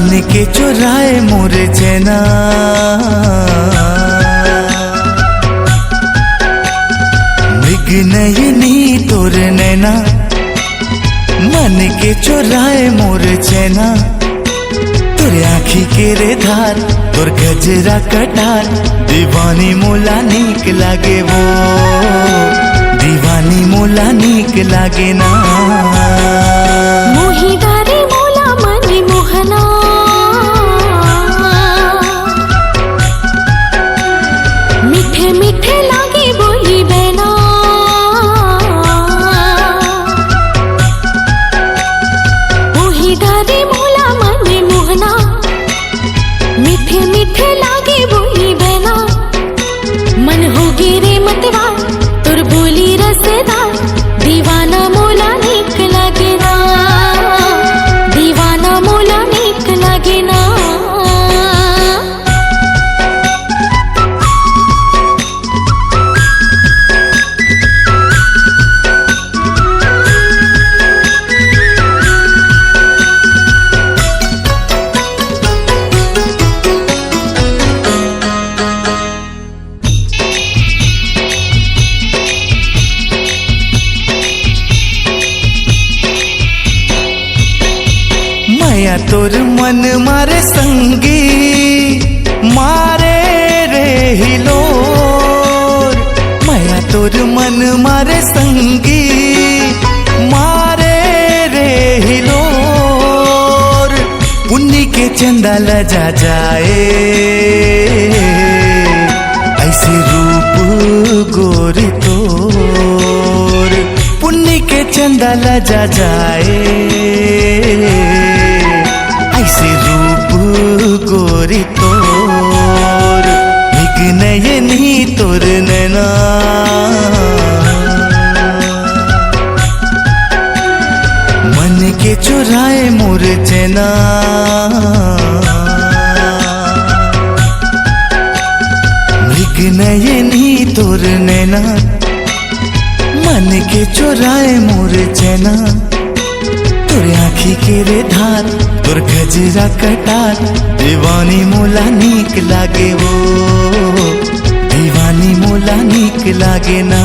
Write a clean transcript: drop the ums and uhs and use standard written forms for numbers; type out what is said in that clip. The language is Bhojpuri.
मन के चुराए मोर चैना, मृग नयनी तोर नैना, मन के चुराए मोर चैना, तोर आँखी के रे धार, तोर गजरा कटार, दीवानी मोला नीक लागे वो, दीवानी मोला नीक लागे ना। मोही डारे मोला मन मोहना, मीठे मीठे लागे बोली बैना, मोही डारे मोला मन मोहना, मीठे मीठे लागे बोली बैना, मन हो गिरे मतवार तुर बोली रसदार, दीवाना मोला नीक लागे ना, दीवाना मोला नीक लागे ना। माया तोर मन मारे संगी, मारे रे हिलोर, माया तोर मन मारे संगी, मारे रे हिलोर, पुन्नी के चंदा लजा जाए, ऐसे रूप गोरी तोर, पुन्नी के चंदा लजा जाए, ऐसे रूप गोरी तोर, मृग नयनी तोर नैना, मन के चुराए मोर चैना, मृग नयनी तोर नैना, मन के चुराए मोर चैना, तोर आँखी के रे धार, तोर गजरा कटार, दीवानी मोला नीक लागे वो, दीवानी मोला नीक लागे ना।